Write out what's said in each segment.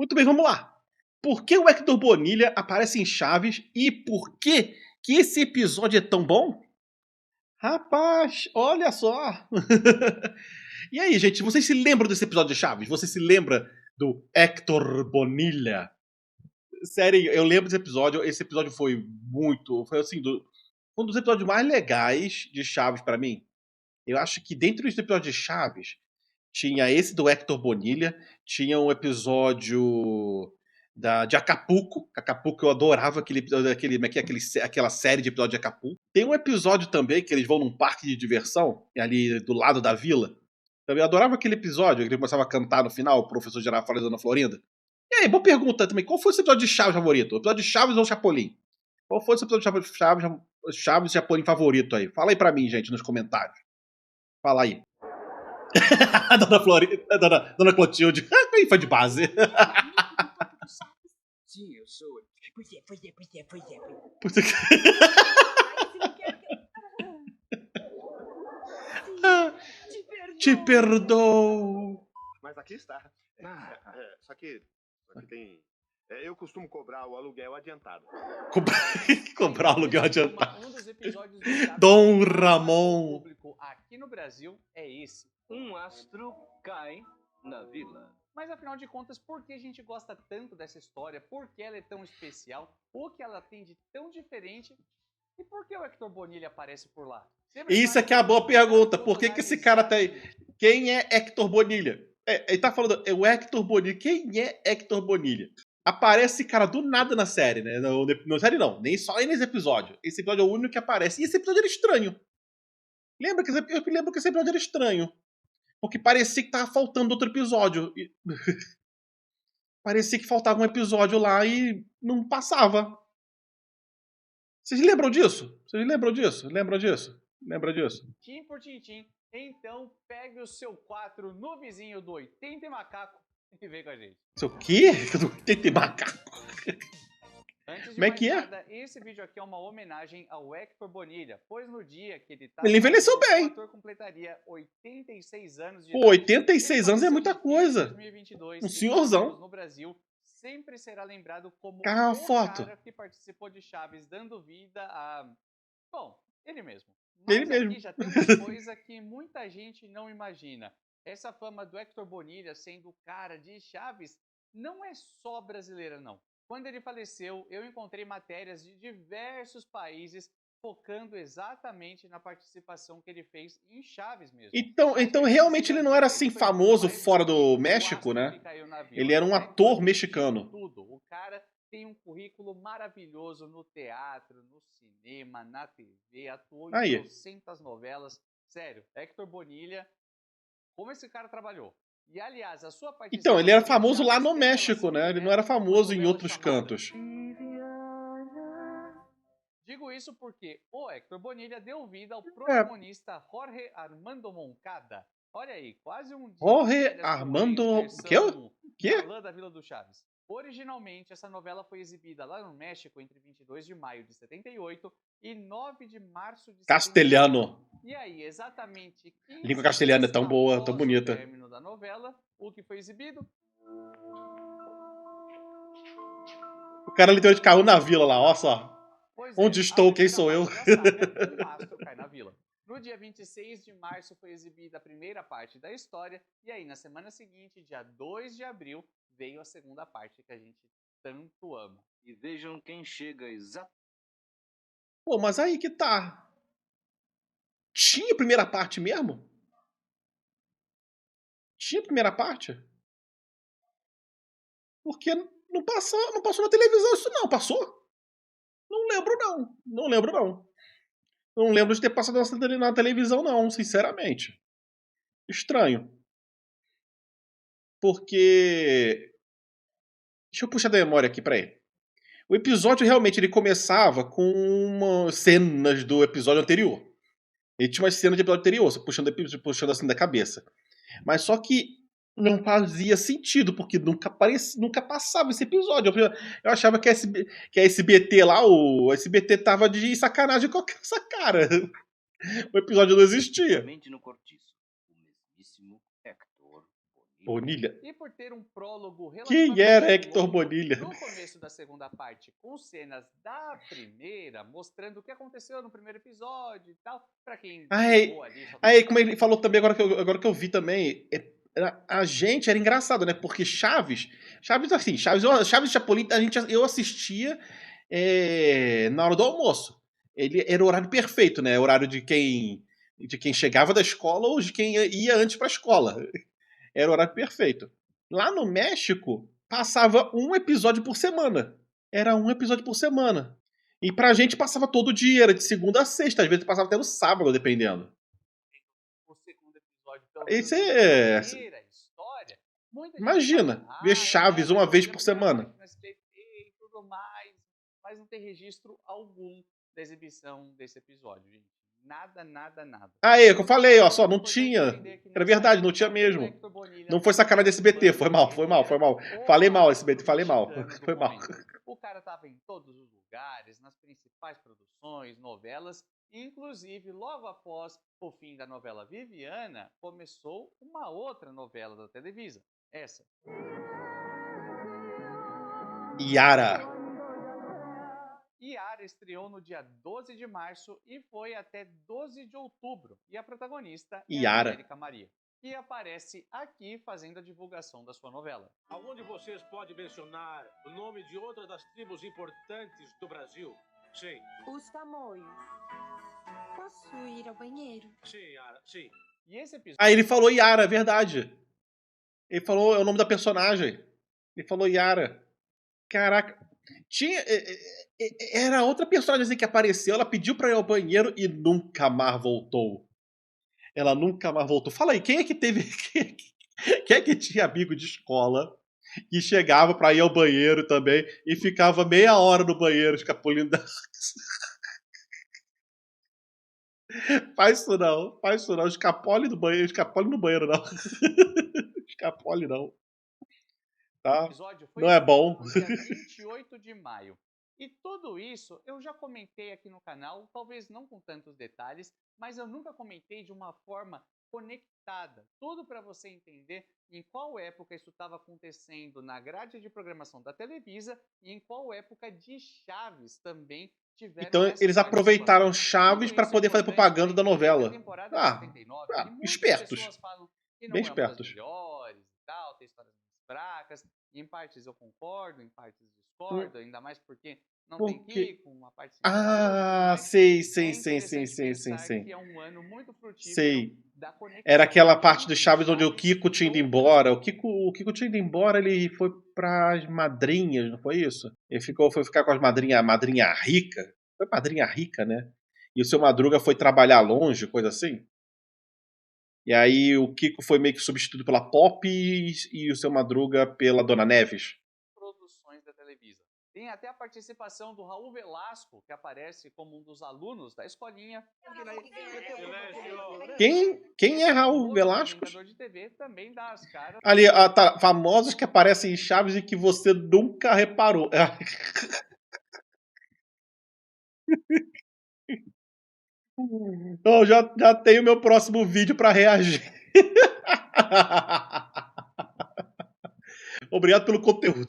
Muito bem, vamos lá. Por que o Hector Bonilha aparece em Chaves e por que esse episódio é tão bom? Rapaz, olha só! E aí, gente, vocês se lembram desse episódio de Chaves? Você se lembra do Hector Bonilha? Sério, eu lembro desse episódio. Esse episódio foi muito. Foi assim, um dos episódios mais legais de Chaves pra mim. Eu acho que dentro dos episódios de Chaves, tinha esse do Hector Bonilha, tinha um episódio de Acapulco. Acapulco, eu adorava aquele episódio, aquela série de episódios de Acapulco. Tem um episódio também que eles vão num parque de diversão, ali do lado da vila. Também eu adorava aquele episódio, que ele começava a cantar no final, o professor Girafales da Dona Florinda. E aí, boa pergunta também, qual foi o seu episódio de Chaves favorito? O episódio de Chaves ou Chapolin? Qual foi o seu episódio de Chaves e Chapolin favorito aí? Fala aí pra mim, gente, nos comentários. Fala aí. Dona Florinda, Dona Clotilde. Foi de base. Sim, eu sou. Pois é. Puta que- Te perdoo. Mas aqui está. Só que tem. Eu costumo cobrar o aluguel adiantado. Cobrar o aluguel adiantado. Um dos episódios do Chaves Dom que mais Ramon. público aqui no Brasil é esse. Um astro cai na vila. Mas afinal de contas, por que a gente gosta tanto dessa história? Por que ela é tão especial? O que ela tem de tão diferente? E por que o Hector Bonilha aparece por lá? Isso aqui é a boa pergunta. Por que esse cara tá aí? Quem é Hector Bonilha? Ele tá falando, é o Hector Bonilha. Quem é Hector Bonilha? Aparece esse cara do nada na série, né? Na série não, nem só nesse episódio. Esse episódio é o único que aparece. E esse episódio era estranho. Eu lembro que esse episódio era estranho. Porque parecia que tava faltando outro episódio. Parecia que faltava um episódio lá e não passava. Vocês lembram disso? Lembram disso? Tim por tintim. Então, pegue o seu 4 no vizinho do 80 e Macaco e vem com a gente. Isso o quê? Tem que ter macaco. Antes de Como é mais que é? nada, esse vídeo aqui é uma homenagem ao Hector Bonilha, pois no dia que ele tá... Ele envelheceu bem. O ator completaria 86 anos de Pô, idade. 86 anos é muita coisa. 2022, Um e senhorzão. no Brasil sempre será lembrado como Cara, uma o foto. cara que participou de Chaves, dando vida a... Bom, ele mesmo. Ele Mas mesmo. aqui já tem uma coisa que muita gente não imagina. Essa fama do Hector Bonilha sendo o cara de Chaves não é só brasileira, não. Quando ele faleceu, eu encontrei matérias de diversos países focando exatamente na participação que ele fez em Chaves mesmo. Então realmente ele não era assim famoso fora do México, né? Ele era um ator mexicano. Tudo. O cara tem um currículo maravilhoso no teatro, no cinema, na TV, atuou em 200 novelas. Sério, Hector Bonilha, como esse cara trabalhou? E, aliás, a sua participação... Então, ele era famoso lá no México, né? Ele não era famoso em outros cantos. Digo isso porque o Hector Bonilha deu vida ao protagonista Jorge Armando Moncada. Olha aí, quase um... Jorge Armando... Que? Galã da Vila do Chaves. Originalmente, essa novela foi exibida lá no México entre 22 de maio de 78 e 9 de março de 78. Castelhano. E aí, exatamente... Língua castelhana é tão boa, tão bonita. No término da novela, o que foi exibido... O cara literalmente caiu na vila lá, olha só. Onde estou, quem sou eu? Um astro cai na vila. No dia 26 de março foi exibida a primeira parte da história, e aí na semana seguinte, dia 2 de abril, veio a segunda parte que a gente tanto ama. E vejam quem chega exatamente. Pô, mas aí que tá. Tinha primeira parte mesmo? Tinha primeira parte? Porque não passou na televisão isso não, passou? Não lembro não. Não lembro de ter passado na televisão não, sinceramente. Estranho. Porque... Deixa eu puxar da memória aqui, peraí. O episódio realmente ele começava com umas cenas do episódio anterior. Ele tinha umas cenas de episódio anterior, puxando assim da cabeça. Mas só que não fazia sentido, porque nunca passava esse episódio. Eu achava que a SBT lá, o SBT tava de sacanagem com essa cara. O episódio não existia. No cortiço, o mesmíssimo Hector Bonilha. E por ter um prólogo Quem era relativamente Hector longo, Bonilha? no começo da segunda parte, com cenas da primeira, mostrando o que aconteceu no primeiro episódio e tal, pra quem chegou ali... só Aí, pra- como ele falou também, agora que eu vi também, a gente era engraçado, né? Porque Chaves assim, Chaves e Chapolin, eu assistia na hora do almoço. Ele era o horário perfeito, né? Horário de quem chegava da escola ou de quem ia antes pra escola. Era o horário perfeito. Lá no México, passava um episódio por semana. Era um episódio por semana. E pra gente passava todo dia, era de segunda a sexta, às vezes passava até no sábado, dependendo. O segundo episódio, pelo Isso menos é. a primeira história, muita gente Imagina, fala, ver ah, Chaves mas uma eu vez vi a por primeira semana. parte no SBT e tudo mais, mas não tem registro algum da exibição desse episódio, gente. Nada, nada, nada. Aí, é o que eu falei, ó, só não Importante tinha. entender aqui Era nessa verdade, não época, tinha o mesmo. Hector Bonilha Não foi sacanagem era desse SBT, fã foi mal. o Falei mal, astro SBT, falei mal. mexicano do Foi mal. momento. O cara tava em todos os lugares, nas principais produções, novelas, inclusive logo após o fim da novela Viviana, começou uma outra novela da Televisa. Essa. Yara. Yara estreou no dia 12 de março e foi até 12 de outubro. E a protagonista é a Yara. Angélica Maria, que aparece aqui fazendo a divulgação da sua novela. Algum de vocês pode mencionar o nome de outra das tribos importantes do Brasil? Sim. Os tamoios. Posso ir ao banheiro? Sim, Yara, sim. E esse episódio... Aí ele falou Yara, é verdade. Ele falou, é o nome da personagem. Ele falou Yara. Caraca. Era outra personagem assim que apareceu, ela pediu pra ir ao banheiro e nunca mais voltou. Ela nunca mais voltou. Fala aí, quem é que teve... Quem é que tinha amigo de escola que chegava pra ir ao banheiro também e ficava meia hora no banheiro escapulindo da... Faz isso não. Escapole no banheiro não. Escapole não. Tá? episódio foi Não é bom. no dia 28 de maio. E tudo isso eu já comentei aqui no canal, talvez não com tantos detalhes, mas eu nunca comentei de uma forma conectada. Tudo para você entender em qual época isso estava acontecendo na grade de programação da Televisa e em qual época de Chaves também tiveram Então essas eles aproveitaram participações. Chaves Tudo para isso poder fazer importante propaganda da pra entender que novela. a temporada Ah, 79, que muitas espertos. pessoas falam que não Bem é uma das espertos. melhores e tal, tem histórias mais fracas, e em partes eu concordo, em partes discordo, ainda mais porque não tem Porque- Kiko, uma parte cinematográfica, Ah, mas sei. é interessante pensar que é um ano muito frutífero Sei. da conexão Era aquela entre parte do Chaves onde o Kiko e tinha ido outras embora. O Kiko tinha ido embora, ele foi pras madrinhas, não foi isso? Ele foi ficar com as madrinhas, a madrinha rica. Foi madrinha rica, né? E o seu Madruga foi trabalhar longe, coisa assim. E aí o Kiko foi meio que substituído pela Pop e o seu Madruga pela Dona Neves. produções da Televisa. Tem até a participação do Raul Velasco, que aparece como um dos alunos da escolinha. Quem é Raul Outro Velasco? apresentador de TV também dá as caras. Ali, tá, famosos que aparecem em Chaves e que você nunca reparou. Eu já tenho meu próximo vídeo pra reagir. Obrigado pelo conteúdo.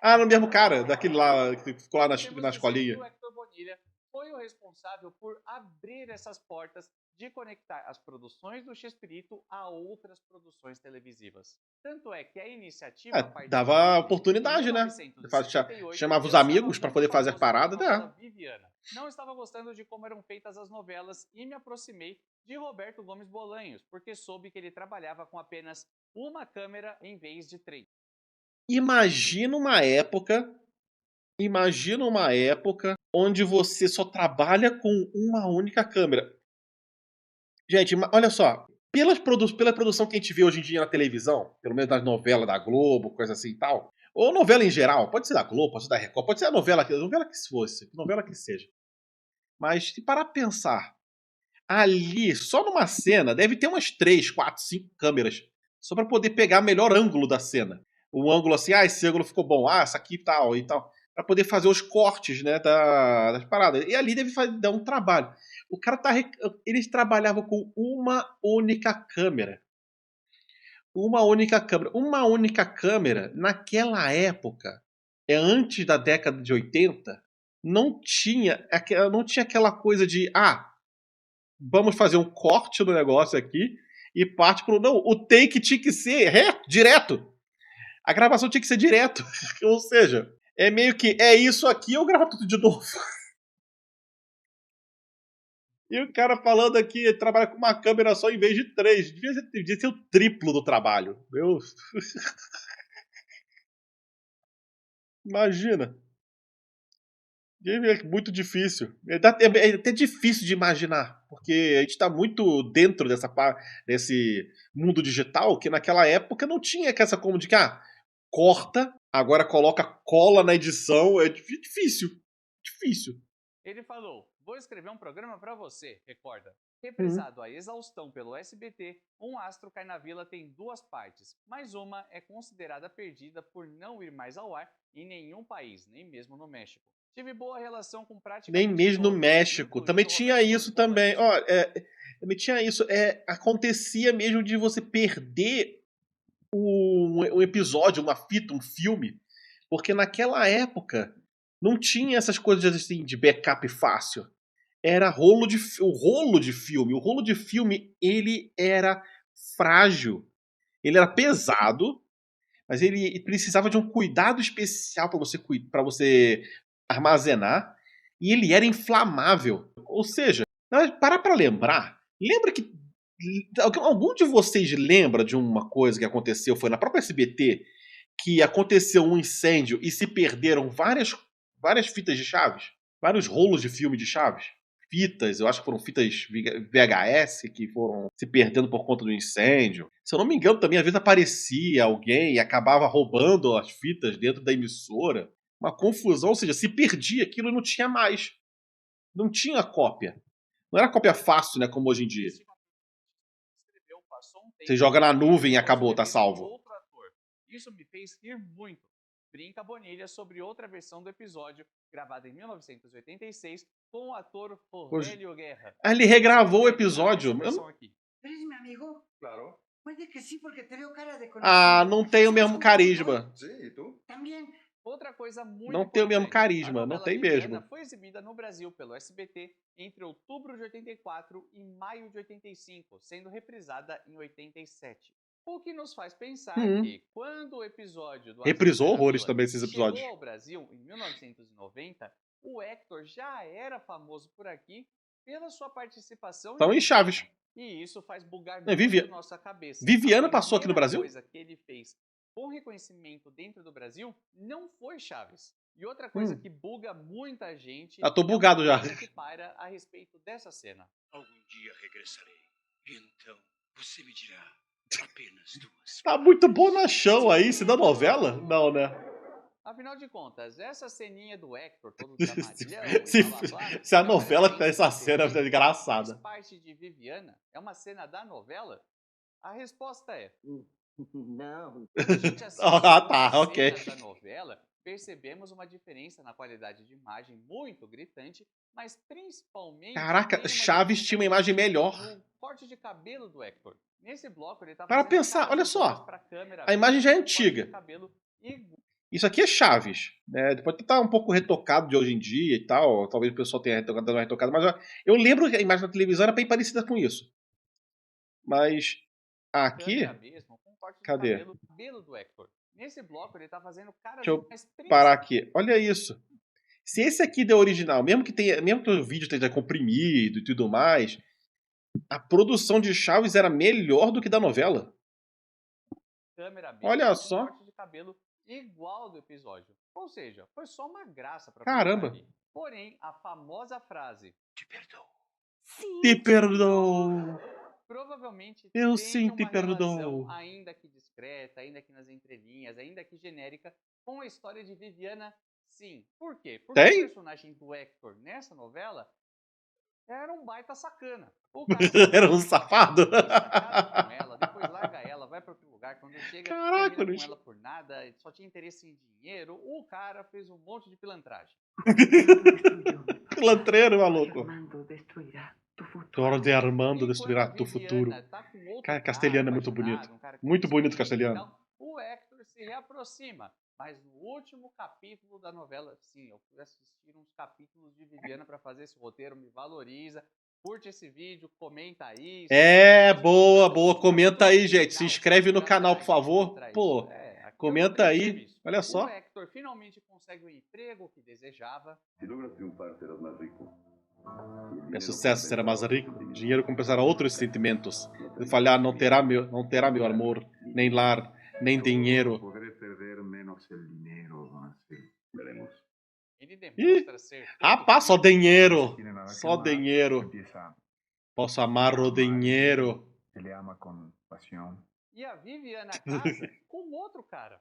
Ah, no mesmo cara, daquele lá que ficou lá Temos na que dizer escolinha. que o Hector Bonilha foi o responsável por abrir essas portas de conectar as produções do Chespirito a outras produções televisivas. Tanto é que a iniciativa partiu Dava dele. oportunidade, Em né? 1978, Chamava os ele amigos estava pra poder muito fazer a famoso pela parada, novela né? Viviana. Não estava gostando de como eram feitas as novelas e me aproximei de Roberto Gomes Bolanhos, porque soube que ele trabalhava com apenas uma câmera em vez de 3. Imagina uma época onde você só trabalha com uma única câmera. Gente, olha só. Pela produção que a gente vê hoje em dia na televisão, pelo menos nas novelas da Globo, coisa assim e tal, ou novela em geral, pode ser da Globo, pode ser da Record, pode ser a novela que fosse, novela que seja. Mas se parar pra pensar, ali, só numa cena, deve ter umas 3, 4, 5 câmeras, só pra poder pegar o melhor ângulo da cena. O ângulo assim, esse ângulo ficou bom, essa aqui tal e tal. Pra poder fazer os cortes, né, das paradas. E ali deve dar um trabalho. O cara eles trabalhavam com uma única câmera. Uma única câmera. Uma única câmera, naquela época, antes da década de 80, não tinha aquela coisa de vamos fazer um corte no negócio aqui e parte pro... Não, o take tinha que ser direto. A gravação tinha que ser direto. Ou seja, é meio que isso aqui, eu gravo tudo de novo. E o cara falando aqui, trabalha com uma câmera só em vez de 3. Devia ser o triplo do trabalho. Imagina. É muito difícil. É até difícil de imaginar. Porque a gente está muito dentro desse mundo digital, que naquela época não tinha essa como de que corta, agora coloca cola na edição. É difícil. Difícil. Ele falou: vou escrever um programa pra você, recorda. Reprisado a exaustão pelo SBT, Um Astro Cai na Vila tem 2 partes, mas uma é considerada perdida por não ir mais ao ar em nenhum país, nem mesmo no México. Tive boa relação com praticamente Nem mesmo no todos, México. incluindo Também o tinha Roberto isso Bolaños. também. Também tinha isso. Acontecia mesmo de você perder um episódio, uma fita, um filme, porque naquela época não tinha essas coisas assim de backup fácil. Era o rolo de filme. O rolo de filme, ele era frágil. Ele era pesado, mas ele precisava de um cuidado especial para você armazenar. E ele era inflamável. Ou seja, para pra lembrar. Lembra que algum de vocês lembra de uma coisa que aconteceu, foi na própria SBT, que aconteceu um incêndio e se perderam várias fitas de Chaves? Vários rolos de filme de Chaves? Fitas, eu acho que foram fitas VHS que foram se perdendo por conta do incêndio. Se eu não me engano, também às vezes aparecia alguém e acabava roubando as fitas dentro da emissora. Uma confusão, ou seja, se perdia aquilo e não tinha mais. Não tinha cópia. Não era cópia fácil, né, como hoje em dia. Você joga na nuvem e acabou, tá salvo. Outro ator. Isso me fez rir muito. Brinca Bonilha sobre outra versão do episódio, gravada em 1986, com o ator Aurélio Guerra. Ele regravou o episódio. ¿Eres mi amigo? Claro. Puede que sí, porque te veo cara de conocido. Não tem o mesmo carisma. Sí, ¿y tú? También. Outra coisa muito Não tem o mesmo importante, carisma, a não novela tem Viviana mesmo. foi exibida no Brasil pelo SBT entre outubro de 84 e maio de 85, sendo reprisada em 87. O que nos faz pensar que, quando o episódio do Reprisou Astro Cai na horrores Vila também esses episódios. chegou ao Brasil em 1990, o Hector já era famoso por aqui pela sua participação Estão em Chaves. E isso faz bugar Vivi- muito nossa cabeça. Viviana A passou aqui no primeira Brasil? coisa que ele fez com reconhecimento dentro do Brasil não foi Chaves. E outra coisa que buga muita gente Tô bugado já. dúvida que paira a respeito dessa cena. Algum dia regressarei. E então você me dirá apenas 2. Tá muito bonachão aí, se dá novela? Não, né? Afinal de contas, essa ceninha do Hector, todo dramalhão Se- e blá, blá, blá, se a que novela aparece tem essa dentro do cena episódio, engraçada. faz parte de Viviana? É uma cena da novela? A resposta é... Não. Quando a gente assiste Tá, algumas ok. cenas da novela, percebemos uma diferença na qualidade de imagem muito gritante, mas principalmente... Caraca, tem uma Chaves diferença tinha uma imagem melhor. no corte de cabelo do Hector. Nesse bloco ele tá Para fazendo pensar, caras olha e só, bocas pra câmera, a imagem já é com corte de antiga. cabelo igual. Isso aqui é Chaves, né? Pode estar um pouco retocado de hoje em dia e tal. Talvez o pessoal tenha dado uma retocada, mas eu lembro que a imagem da televisão era bem parecida com isso. Mas aqui, Câmera mesmo, com corte de Cadê? cabelo do Hector. Nesse bloco ele tá fazendo caras deixa eu mais parar aqui. Olha isso. Se esse aqui der original, mesmo que o vídeo esteja comprimido e tudo mais, a produção de Chaves era melhor do que da novela. câmera mesmo, Olha com só. corte de cabelo igual do episódio. Ou seja, foi só uma graça pra Caramba. colocar ali. Porém, a famosa frase Te perdoo. Te perdoo. provavelmente Eu tem sim te uma perdoo. relação, ainda que discreta, ainda que nas entrelinhas, ainda que genérica, com a história de Viviana, sim. Por quê? Porque Tem? o personagem do Hector nessa novela era um baita sacana. O cara Era um safado. com ela, depois larga ela, vai para outro lugar, lugar, quando chega, Caraca, termina não com ela por nada, só tinha interesse em dinheiro, o cara fez um monte de pilantragem. Pilantreiro, maluco. Armando destruirá tu futuro. Lorde Armando E destruirá quando a tu futuro. Viviana tá com outro Cara, cara castelhano é muito bonito. apaixonado, um cara que Muito bonito respeita e castelhano. tal, o Hector se reaproxima. Mas no último capítulo da novela, sim, eu fui assistir uns capítulos de Viviana pra fazer esse roteiro, me valoriza. Curte esse vídeo, comenta aí. É, Se boa, você boa. gostou, Comenta aí, no gente. Se final, inscreve no já canal, por tá favor. extra isso. Pô, Aqui eu não comenta tenho aí. serviço. Olha O só. Hector finalmente consegue o emprego que desejava. Si logras triunfar, serás más rico. É sucesso, será mais rico. Dinheiro compensará outros sentimentos. Se falhar, não terá meu amor, nem lar, nem dinheiro. Podré perder menos el dinero, Marcelo. Veremos. Ele Ih, demonstra ser todo rapaz, só filho. dinheiro. Tiene nada que Só amar, dinheiro. empieza Posso amar o dinheiro. se le ama con pasión. E a Viviana casa com outro cara.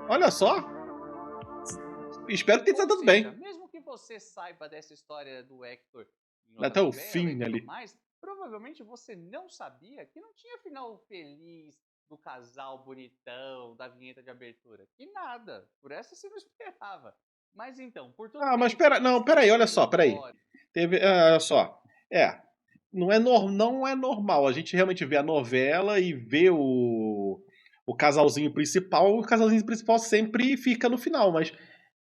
Olha só. Espero que tenha Ou dado seja, bem. mesmo que você saiba dessa história do Hector em Até outra o novela fim e tudo ali. mais, provavelmente você não sabia que não tinha final feliz do casal bonitão, da vinheta de abertura. Que nada. Por essa você não esperava. Mas então, por tudo Ah, que mas ele pera, fez, não, peraí, olha só, peraí. história, Teve, olha só. Não é normal. A gente realmente vê a novela e vê o casalzinho principal. O casalzinho principal sempre fica no final, mas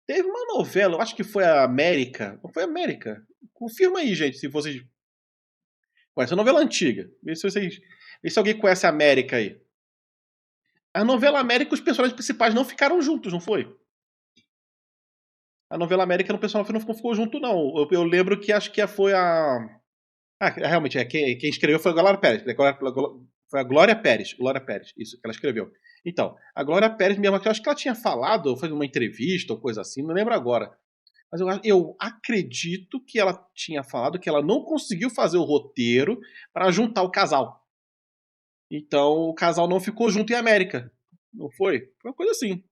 teve uma novela, eu acho que foi a América. Não foi a América? Confirma aí, gente, se vocês conhecem. É uma novela antiga. Vê se alguém conhece a América aí. A novela América, os personagens principais não ficaram juntos, não foi? A novela América, o personagem não ficou junto, não. Eu lembro que acho que foi a. Ah, realmente, quem escreveu foi a Glória Pérez. Foi a Glória Pérez. Glória Pérez, isso, que ela escreveu. Então, a Glória Pérez mesmo, eu acho que ela tinha falado, ou foi numa entrevista ou coisa assim, não lembro agora. Mas eu acredito que ela tinha falado que ela não conseguiu fazer o roteiro para juntar o casal. Então, o casal não ficou junto em América. Não foi? Foi uma coisa assim.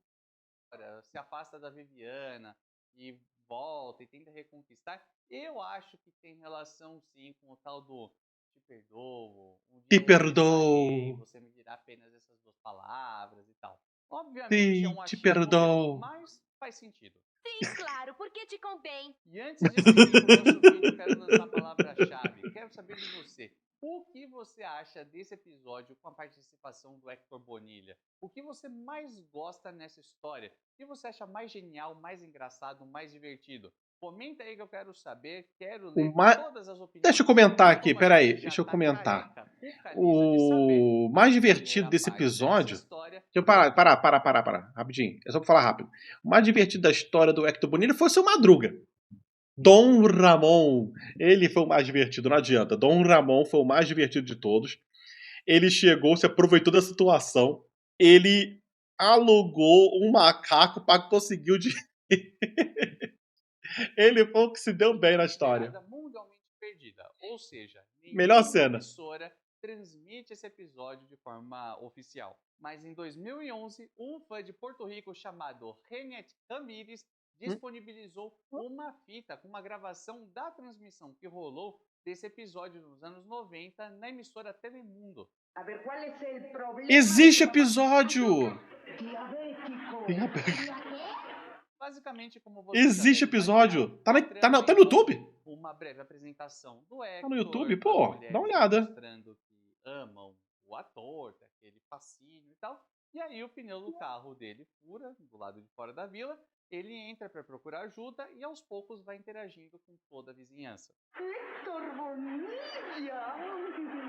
se afasta da Viviana e volta e tenta reconquistar. Eu acho que tem relação sim com o tal do te perdoo, um Te dia eu perdoo. você me dirá apenas essas duas palavras e tal. Obviamente é um Sim, te achismo perdoo. meu, mas faz sentido. Sim, claro, porque te convém. E antes de seguir com o nosso vídeo, eu quero lançar a palavra-chave. Quero saber de você. O que você acha desse episódio com a participação do Hector Bonilha? O que você mais gosta nessa história? O que você acha mais genial, mais engraçado, mais divertido? Comenta aí que eu quero saber, quero ler todas as opiniões. Deixa eu comentar aqui, Como a peraí, gente já deixa eu tá comentar. careca, cucaniza de saber, O a mais primeira divertido desse parte dessa episódio. história- Deixa eu parar, rapidinho. É só pra falar rápido. O mais divertido da história do Hector Bonilha foi o seu Madruga. Dom Ramon. Ele foi o mais divertido, não adianta. Dom Ramon foi o mais divertido de todos. Ele chegou, se aproveitou da situação. Ele alugou um macaco para conseguir o dinheiro. Ele foi o que se deu bem na história. Piada mundialmente perdida. Ou seja, Melhor nenhuma cena. emissora transmite esse episódio de forma oficial. Mas em 2011, um fã de Porto Rico chamado Renet Ramírez disponibilizou uma fita com uma gravação da transmissão que rolou desse episódio nos anos 90 na emissora Telemundo. Existe episódio! Basicamente, como você Existe já deve episódio! imaginar, Tá no a trama YouTube? envolve uma breve apresentação do Hector, Tá no YouTube? as Pô, mulheres dá uma olhada. mostrando que amam o ator, tem aquele fascínio e tal. E aí o pneu do carro dele fura do lado de fora da vila, ele entra para procurar ajuda e aos poucos vai interagindo com toda a vizinhança. Héctor Bonilla.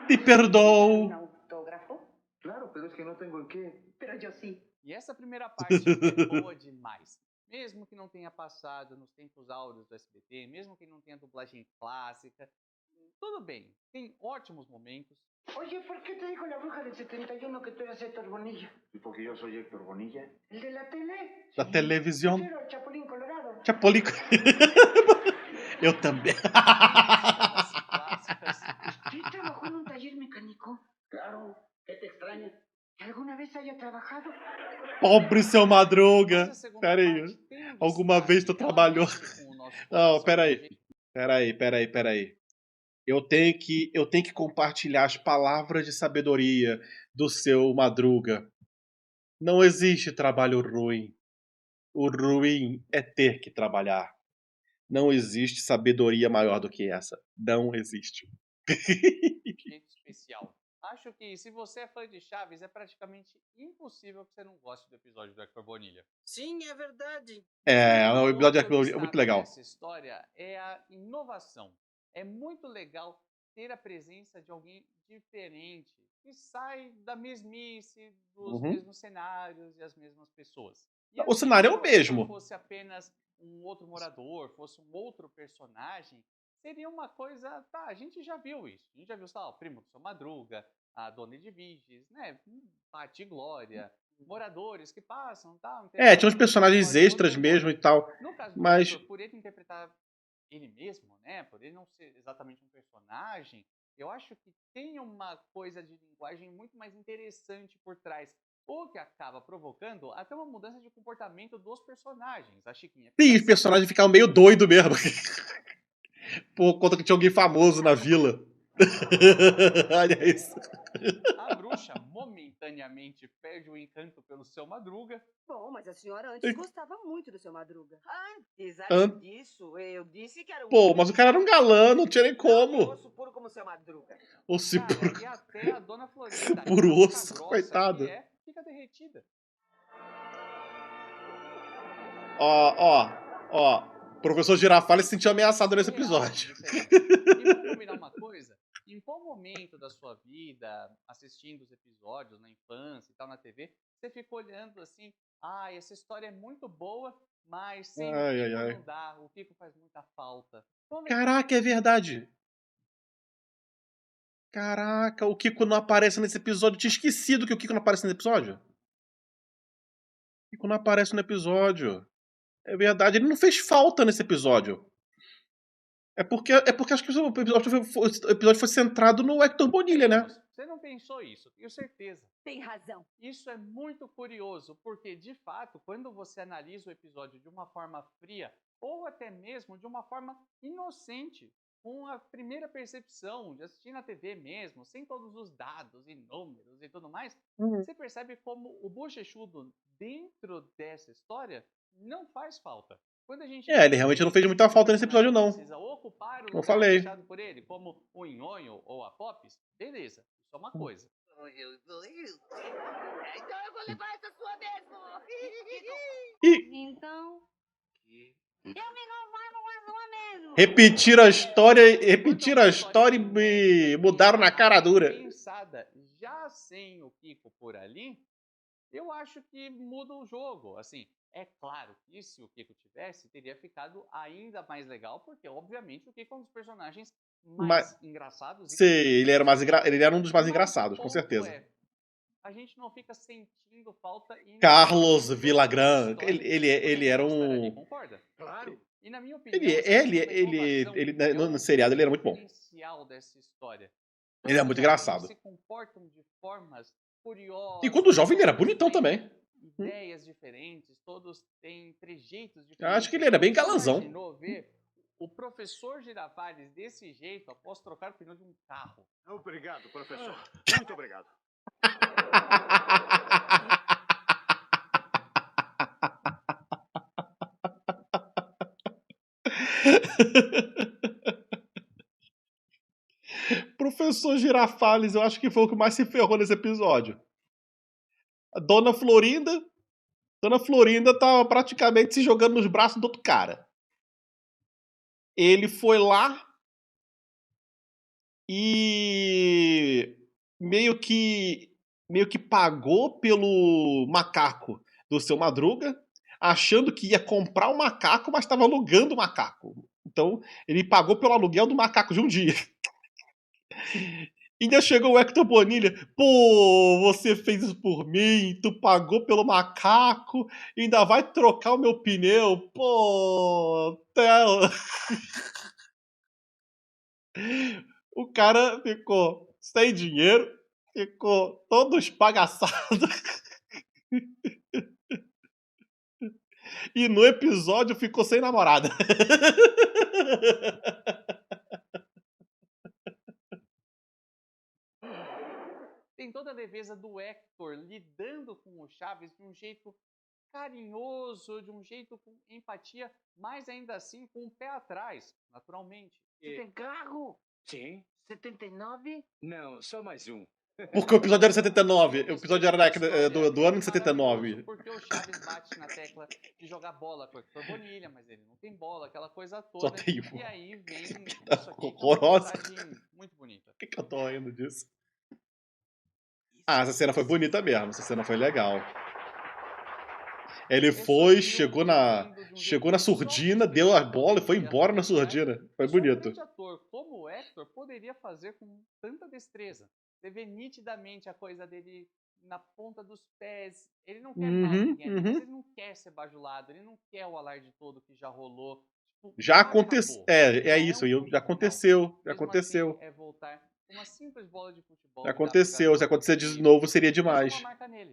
Te perdoo. ¿Un autógrafo? Claro, pero es que no tengo en qué. Pero yo sí. E essa primeira parte é boa demais. Mesmo que não tenha passado nos tempos áureos do SBT, mesmo que não tenha dublagem clássica, tudo bem, tem ótimos momentos. Oye, ¿por qué te dijo la bruja del 71 que tú eras Héctor Bonilla? ¿Y porque yo soy Héctor Bonilla? ¿El de la tele? Da televisão. Yo era el Chapulín Colorado. Chapulín. Eu também. Clássicas. ¿Sí trabajó en un taller mecánico? Claro. ¿Qué te extraña? ¿Que alguna vez haya trabajado? Pobre seu Madruga. Mas a segunda Pera aí. parte tem um Alguma destaque vez tu que ela trabalhou. mexe com o nosso Não, coração, pera a aí. gente- Pera aí. eu tenho que compartilhar as palavras de sabedoria do seu Madruga. Não existe trabalho ruim. O ruim é ter que trabalhar. Não existe sabedoria maior do que essa. Não existe. Jeito especial. Acho que se você é fã de Chaves, é praticamente impossível que você não goste do episódio do Hector Bonilha. Sim, é verdade. O episódio Outro é muito obstáculo legal. nessa história é a inovação. É muito legal ter a presença de alguém diferente, que sai da mesmice, dos Uhum. mesmos cenários e as mesmas pessoas. E O assim, cenário é se o o Hector mesmo. fosse apenas um outro morador, fosse um outro personagem, seria uma coisa... Tá, a gente já viu isso. A gente já viu, sei lá, o primo do seu Madruga, a dona Edviges, né? Pati Glória, moradores que passam, tal. Tinha uns personagens extras mesmo e tal. No caso do Mas Hector, por ele interpretar ele mesmo, né? Por ele não ser exatamente um personagem, eu acho que tem uma coisa de linguagem muito mais interessante por trás. O que acaba provocando até uma mudança de comportamento dos personagens. A Chiquinha sim, fica os personagens ficavam meio doido mesmo. Por conta que tinha alguém famoso na vila. Olha isso. A bruxa momentaneamente perde o encanto pelo seu Madruga. Bom, mas a senhora antes gostava muito do seu Madruga. Antes An- disso, eu disse que era um Pô, mas o cara era um galã, não tinha nem como. osso puro como seu Madruga. O Cara, Cipuro. e até a dona Florinda, Puro casca osso, grossa coitado. que é, fica derretida. Ó. Professor Girafales se sentiu ameaçado nesse episódio. E vamos combinar uma coisa? Em qual momento da sua vida, assistindo os episódios na infância e tal, na TV, você ficou olhando assim, essa história é muito boa, mas sem o Kiko não dá, o Kiko faz muita falta. Caraca, é verdade. Caraca, o Kiko não aparece nesse episódio. Eu tinha esquecido que o Kiko não aparece nesse episódio. O Kiko não aparece no episódio. É verdade, ele não fez falta nesse episódio. É porque acho que o episódio foi centrado no Hector Bonilha, né? Você não pensou isso, tenho certeza. Tem razão. Isso é muito curioso, porque, de fato, quando você analisa o episódio de uma forma fria, ou até mesmo de uma forma inocente, com a primeira percepção de assistir na TV mesmo, sem todos os dados e números e tudo mais, você percebe como o bochechudo dentro dessa história não faz falta. Quando a gente ele realmente não fez muita falta nesse episódio, não. precisa ocupar o Eu lugar falei. deixado por ele, como o Nhonho ou a Pops, beleza, isso é uma coisa. Então eu vou levar essa sua mesmo. Então... Eu me conformo com a sua mesmo. Repetir a história e mudaram na cara dura. Pensada já sem o Kiko por ali, eu acho que muda o jogo. Assim, é claro que se o Kiko tivesse, teria ficado ainda mais legal, porque obviamente o Kiko é um dos personagens mais engraçados. Sim, ele era um dos mais engraçados, com certeza. A gente não fica sentindo falta... Carlos Villagrán, ele era um... Concorda? Claro. E na minha opinião, no seriado ele era muito bom. Dessa história. Ele é muito engraçado. Se comportam de formas curiosas. E quando jovem ele era bonitão também. Ideias diferentes, todos têm trejeitos diferentes. Eu acho que ele era bem galanzão. Imaginou ver o professor Girafales desse jeito após trocar o pneu de um carro? Obrigado, professor. Muito obrigado. Professor Girafales, eu acho que foi o que mais se ferrou nesse episódio. A Dona Florinda tava praticamente se jogando nos braços do outro cara. Ele foi lá e meio que pagou pelo macaco do seu Madruga, achando que ia comprar o macaco, mas estava alugando o macaco. Então, ele pagou pelo aluguel do macaco de um dia. E ainda chegou o Hector Bonilha. Pô, você fez isso por mim, tu pagou pelo macaco, ainda vai trocar o meu pneu. Pô, o cara ficou sem dinheiro, ficou todo espagaçado. E no episódio ficou sem namorada. Tem toda a leveza do Hector lidando com o Chaves de um jeito carinhoso, de um jeito com empatia, mas ainda assim com o pé atrás, naturalmente. Você tem carro? Sim. 79? Não, só mais um. Porque o episódio era 79. O episódio era do ano de 79. Porque o Chaves bate na tecla de jogar bola com o Hector Bonilha, mas ele não tem bola, aquela coisa Só toda. tem E aí vem isso aqui, que é uma horrorosa. mensagem muito bonita. Por que eu tô rindo disso? Ah, essa cena foi bonita mesmo. Essa cena foi legal. Ele foi, chegou na surdina, deu a bola e foi embora na surdina. Foi bonito. Um grande ator como o Hector poderia fazer com tanta destreza. Você vê nitidamente a coisa dele na ponta dos pés. Ele não quer mal ninguém, mas ele não quer ser bajulado, ele não quer o alarde todo que já rolou. Tipo, Já aconteceu. É isso, já aconteceu. Já aconteceu. Assim, é voltar uma simples bola de futebol. Já aconteceu. Se acontecer de novo, seria demais.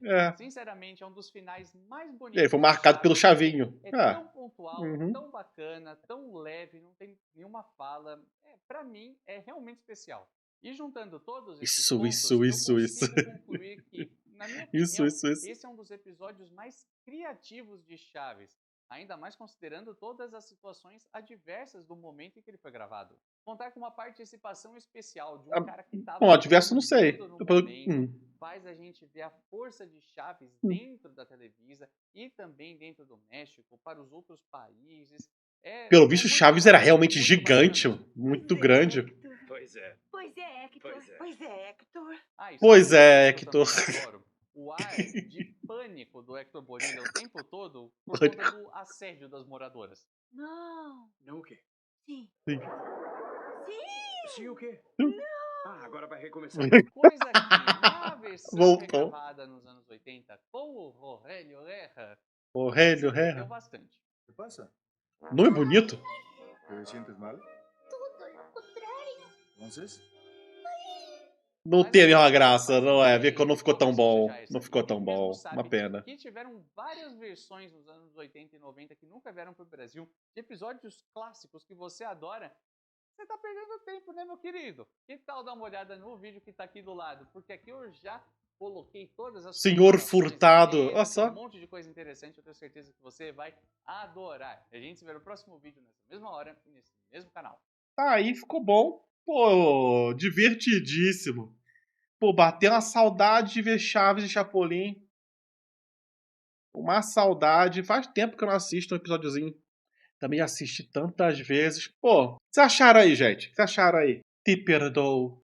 É. Sinceramente, é um dos finais mais bonitos. E aí, foi marcado pelo Chavinho. É tão pontual, tão bacana, tão leve, não tem nenhuma fala. Pra mim, é realmente especial. E juntando todos esses pontos, eu consigo concluir que, na minha opinião, esse é um dos episódios mais criativos de Chaves. Ainda mais considerando todas as situações adversas do momento em que ele foi gravado. Contar com uma participação especial de um cara que estava... Bom, adverso não sei. Faz a gente ver a força de Chaves dentro da Televisa e também dentro do México, para os outros países. Pelo visto, Chaves era realmente gigante, muito grande. Pois é. Pois é, Hector. Pois é, Hector. Pois é, Hector. O ar de pânico do Hector Bonilha o tempo todo por conta do assédio das moradoras. Não. Não o quê? Sim. Sim. Sim o quê? Não. Ah, agora vai recomeçar. Coisa que na versão gravada nos anos 80 com o Rogelio Herrera. Rogelio Herrera. Bastante. O que passa? Não é bonito? ¿Te sientes mal? Tudo ao contrário. Entonces? Não tem a mesma graça, não é? Ver que não ficou tão bom. Não ficou tão bom. Uma pena. Que tiveram várias versões nos anos 80 e 90 que nunca vieram pro Brasil, de episódios clássicos que você adora. Você tá perdendo tempo, né, meu querido? Que tal dar uma olhada no vídeo que tá aqui do lado? Porque aqui eu já coloquei todas as... Senhor Furtado. Olha só. Um monte de coisa interessante, eu tenho certeza que você vai adorar. A gente se vê no próximo vídeo, nessa mesma hora e nesse mesmo canal. Aí ficou bom. Pô, divertidíssimo. Pô, bateu uma saudade de ver Chaves e Chapolin. Uma saudade. Faz tempo que eu não assisto um episódiozinho. Também assisti tantas vezes. Pô, o que vocês acharam aí, gente? O que vocês acharam aí? Te perdoo.